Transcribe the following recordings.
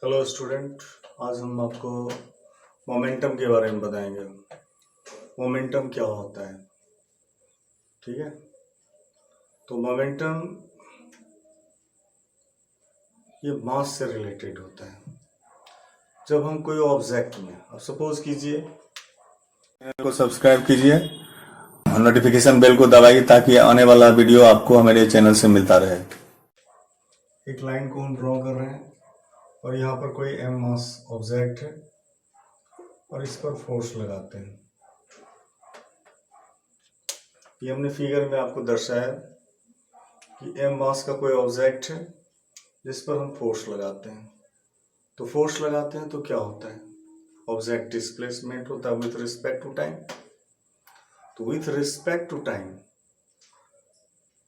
Hello student, आज हम आपको मोमेंटम के बारे में बताएंगे। मोमेंटम क्या होता है, ठीक है। तो मोमेंटम ये मास से रिलेटेड होता है। जब हम कोई ऑब्जेक्ट में, अब सपोज कीजिए, चैनल को सब्सक्राइब कीजिए और नोटिफिकेशन बेल को दबाइए ताकि आने वाला वीडियो आपको हमारे चैनल से मिलता रहे। एक लाइन को हम ड्रॉ कर रहे हैं और यहाँ पर कोई एम मास ऑब्जेक्ट है और इस पर फोर्स लगाते हैं। ये हमने फिगर में आपको दर्शाया कि एम मास का कोई ऑब्जेक्ट है जिस पर हम फोर्स लगाते हैं। तो फोर्स लगाते हैं तो क्या होता है, ऑब्जेक्ट डिस्प्लेसमेंट होता है विथ रिस्पेक्ट टू टाइम। तो विथ रिस्पेक्ट टू टाइम,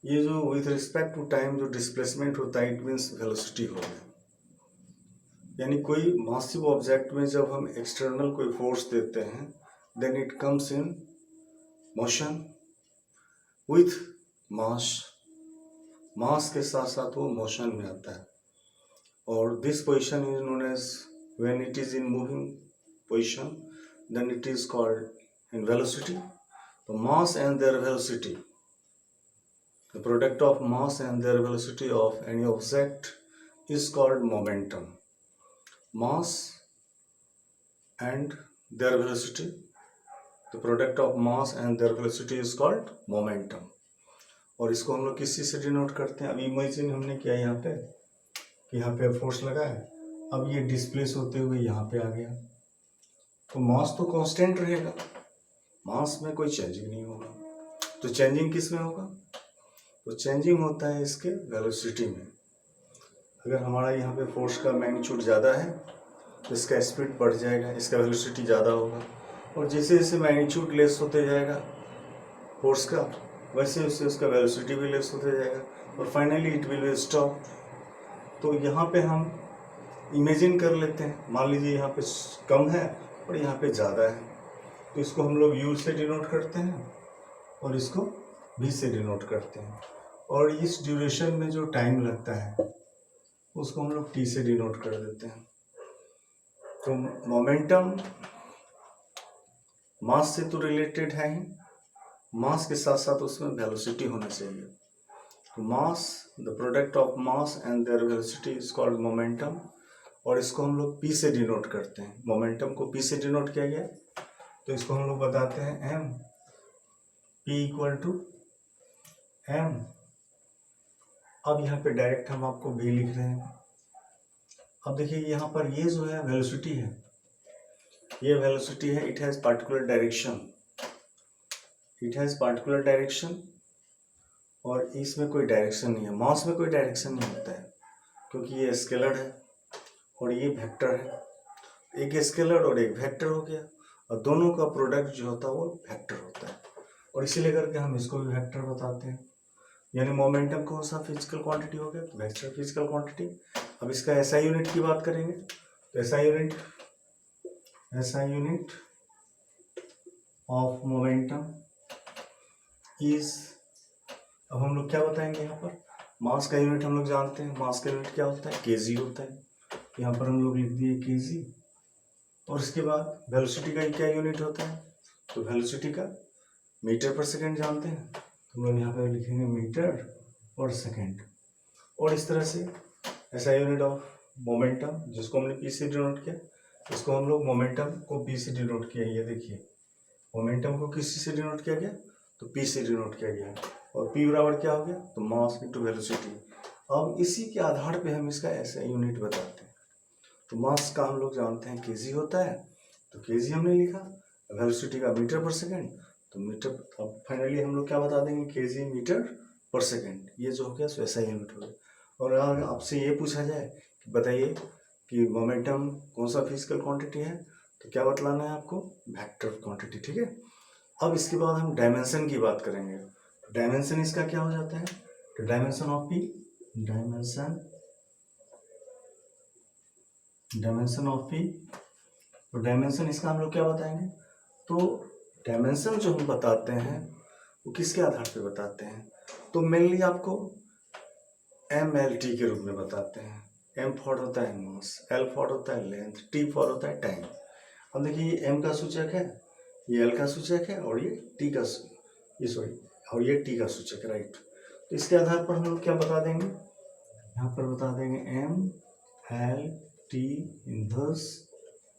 ये जो विथ रिस्पेक्ट टू टाइम जो डिस्प्लेसमेंट होता है, इट मीन्स वेलोसिटी हो गया। यानी कोई मासिव ऑब्जेक्ट में जब हम एक्सटर्नल कोई फोर्स देते हैं, then it comes in motion with mass. Mass के साथ साथ वो मोशन में आता है और this position is known as, when it is in moving position, then it is called in velocity. तो mass and their velocity, the product of mass and their velocity of any object is called momentum. Mass and their velocity, the product of mass and their velocity is called momentum. और इसको हम लोग किसी से denote करते हैं। अभी imagine हमने किया यहाँ पे कि यहाँ पे फोर्स लगा है, अब ये डिस्प्लेस होते हुए यहाँ पे आ गया, तो मास तो कांस्टेंट रहेगा, मास में कोई चेंजिंग नहीं होगा। तो चेंजिंग किस में होगा, तो चेंजिंग होता है इसके वेलोसिटी में। अगर हमारा यहाँ पे फोर्स का मैग्नीट्यूड ज़्यादा है तो इसका स्पीड बढ़ जाएगा, इसका वेलोसिटी ज़्यादा होगा। और जैसे जैसे मैग्नीट्यूड लेस होते जाएगा फोर्स का, वैसे वैसे उसका वेलोसिटी भी लेस होते जाएगा और finally it will be stop. तो यहाँ पे हम इमेजिन कर लेते हैं, मान लीजिए यहाँ पे कम है और यहाँ पे ज़्यादा है, तो इसको हम लोग U से डिनोट करते हैं और इसको V से डिनोट करते हैं। और इस ड्यूरेशन में जो टाइम लगता है उसको हम लोग T से डिनोट कर देते हैं। तो मोमेंटम मास से तो रिलेटेड है ही, मास के साथ साथ उसमें वेलोसिटी होना चाहिए। तो mass, the product of mass and their velocity is called momentum. और इसको हम लोग P से डिनोट करते हैं। मोमेंटम को P से डिनोट किया गया तो इसको हम लोग बताते हैं M, P equal to M। अब यहाँ पे डायरेक्ट हम आपको V लिख रहे हैं। अब देखिए यहाँ पर ये जो है वेलोसिटी है, ये वेलोसिटी है, it has particular direction, it has particular direction. और इसमें कोई डायरेक्शन नहीं है, मास में कोई डायरेक्शन नहीं होता है क्योंकि ये स्केलर है और ये वेक्टर है। एक स्केलर और एक वेक्टर हो गया और दोनों का प्रोडक्ट जो होता है वो वेक्टर होता है और इसीलिए करके हम इसको भी वेक्टर बताते हैं। यानी मोमेंटम कौन सा फिजिकल क्वांटिटी हो गया, वेक्टर फिजिकल क्वांटिटी। अब इसका एसआई यूनिट की बात करेंगे तो SI unit of momentum is, अब हम लोग क्या बताएंगे यहाँ पर, मास का यूनिट हम लोग जानते हैं, मास का यूनिट क्या होता है, केजी होता है। यहाँ पर हम लोग लिख दिए केजी। और इसके बाद वेलोसिटी का क्या यूनिट होता है, तो वेलोसिटी का मीटर पर सेकेंड जानते हैं, तो हम लोग यहाँ पर लिखेंगे मीटर पर सेकेंड। और इस तरह से ऐसा यूनिट ऑफ मोमेंटम जिसको हमने पी से डिनोट किया, इसको हम लोग मोमेंटम को पी से डिनोट किया। ये देखिए मोमेंटम को किसी से डिनोट किया गया, तो पी से डिनोट किया गया और पी बराबर क्या हो गया, तो मास इनटू वेलोसिटी। अब इसी के आधार पे हम इसका ऐसा यूनिट बताते हैं। तो मास का हम लोग जानते हैं केजी होता है, तो केजी हमने लिखा, वेलोसिटी का मीटर पर सेकेंड, तो मीटर। अब फाइनली हम लोग क्या बता देंगे, केजी मीटर पर सेकेंड, ये जो हो गया सो ऐसा यूनिट हो गया। और अगर आपसे ये पूछा जाए कि बताइए कि मोमेंटम कौन सा फिजिकल क्वांटिटी है, तो क्या बतलाना है आपको, वेक्टर क्वांटिटी, ठीक है। अब इसके बाद हम डायमेंशन की बात करेंगे। तो डायमेंशन इसका क्या हो जाता है, तो dimension of P, dimension of P, तो डायमेंशन इसका हम लोग क्या बताएंगे, तो डायमेंशन जो हम बताते हैं वो किसके आधार पे बताते हैं, तो मेनली आपको MLT के रूप में बताते हैं। m फॉर होता है मास, l फॉर होता है लेंथ, t फॉर होता है टाइम। अब देखिए ये m का सूचक है, ये l का सूचक है, और ये t का और ये t का सूचक है, राइट। तो इसके आधार पर हम लोग क्या बता देंगे, यहाँ पर बता देंगे m l t इनवर्स,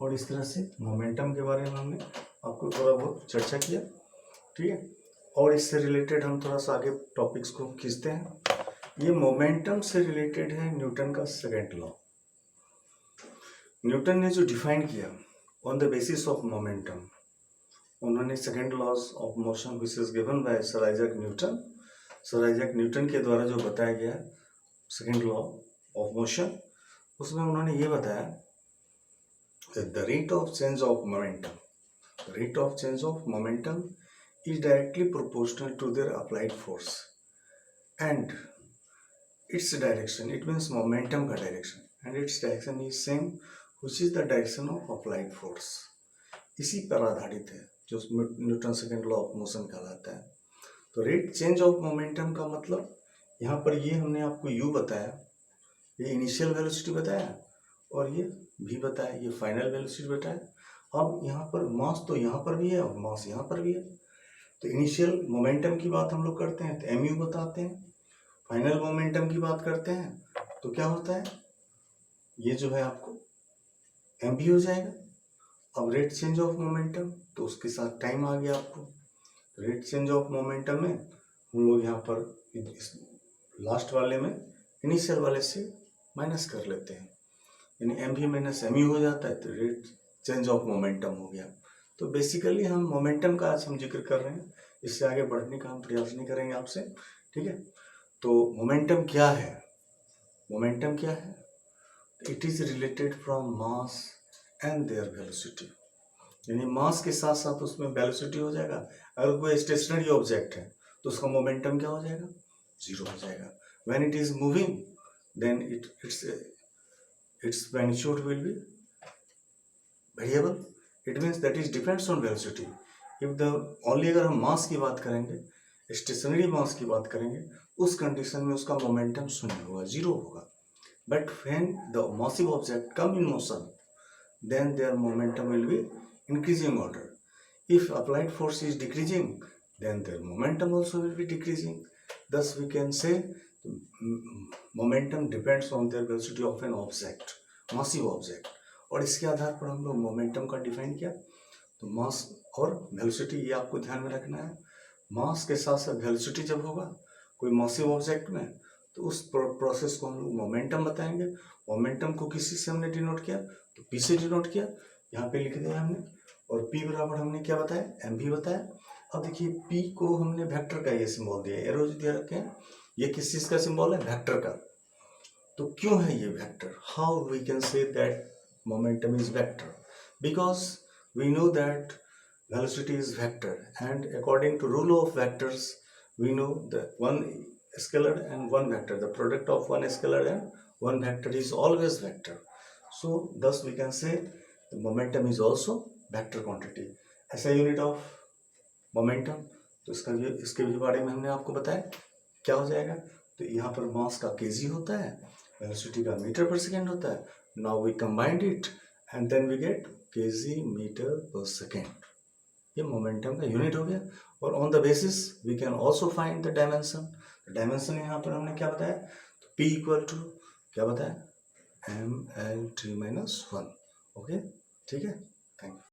और इस तरह से मोमेंटम के बारे में हमने आपको थोड़ा बहुत चर्चा किया, ठीक है। और इससे रिलेटेड हम थोड़ा सा आगे टॉपिक्स को खींचते हैं। ये मोमेंटम से रिलेटेड है न्यूटन का सेकेंड लॉ। न्यूटन ने जो डिफाइन किया on the basis of momentum, उन्होंने second laws of motion which is given by sir Isaac Newton, sir Isaac Newton के द्वारा जो बताया गया सेकेंड लॉ ऑफ मोशन, उसमें उन्होंने ये बताया the rate of change of momentum, the rate of change of momentum is directly proportional to their applied force and its direction, it means momentum का direction, and its direction is same which is the direction of applied force। इसी पर आधारित है जो Newton second law of motion कहलाता है। तो rate change of momentum का मतलब यहाँ पर ये हमने आपको u बताया, ये इनिशियल वेलोसिटी बताया, और ये v बताया, ये फाइनल वेलोसिटी बताया। अब यहाँ पर मास तो यहाँ पर भी है और मास यहाँ पर भी है, तो इनिशियल मोमेंटम की बात हम लोग करते हैं तो mu बताते हैं, फाइनल मोमेंटम की बात करते हैं तो क्या होता है, ये जो है आपको mv हो जाएगा। अब रेट चेंज ऑफ मोमेंटम तो उसके साथ टाइम आ गया आपको, रेट चेंज ऑफ मोमेंटम में हम लोग यहाँ पर इस लास्ट वाले में इनिशियल वाले से माइनस कर लेते हैं, यानी mv माइनस mu हो जाता है, तो रेट चेंज ऑफ मोमेंटम हो गया। तो बेसिकली हम मोमेंटम का आज हम जिक्र कर रहे हैं, इससे आगे बढ़ने का हम प्रयास नहीं करेंगे आपसे, ठीक है। तो मोमेंटम क्या है, मोमेंटम क्या है, it is related from mass and their velocity, यानी मास के साथ साथ उसमें वेलोसिटी हो जाएगा। अगर कोई स्टेशनरी ऑब्जेक्ट है तो उसका मोमेंटम क्या हो जाएगा, जीरो हो जाएगा। When it is moving then its magnitude will be variable, it means that is depends on velocity। if the only अगर हम मास की बात करेंगे, स्टेशनरी मास की बात करेंगे, उस कंडीशन में उसका मोमेंटम शून्य होगा, जीरो होगा। But when the massive object come in motion then their momentum will be increasing order। if applied force is decreasing then their momentum also will be decreasing। thus we can say momentum depends on their velocity of an object, massive object। और इसके आधार पर हम लोग momentum का define किया। तो मास और velocity ये आपको ध्यान में रखना है। मास के साथ साथ वेलोसिटी जब होगा कोई मासिव ऑब्जेक्ट में तो उस प्रोसेस को हम लोग मोमेंटम बताएंगे। मोमेंटम को किसी से हमने डिनोट किया तो पी से डिनोट किया, यहाँ पे लिख दिया हमने, और पी बराबर हमने क्या बताया, एम भी बताया। अब देखिए पी को हमने वेक्टर का ये सिंबल दिया, एरो दिया रखे हैं, ये किस चीज का सिंबल है, वेक्टर का। तो क्यों है ये vector, how we can say that momentum is vector, because we know that velocity is vector, and according to rule of vectors we know that one scalar and one vector, the product of one scalar and one vector is always vector। so thus we can say the momentum is also vector quantity। ऐसा unit of momentum, तो इसके भी बारे में हमने आपको बताया क्या हो जाएगा। तो यहाँ पर मास का केजी होता है, वेलोसिटी का मीटर पर सेकेंड होता है। Now we combined it and then we get KG metre per second, ये मोमेंटम का यूनिट हो गया। और on the basis we can also find the dimension. Dimension यहाँ पर हमने क्या बताया, तो P इक्वल टू क्या बताया, ml t-1। ओके, ठीक है, थैंक यू।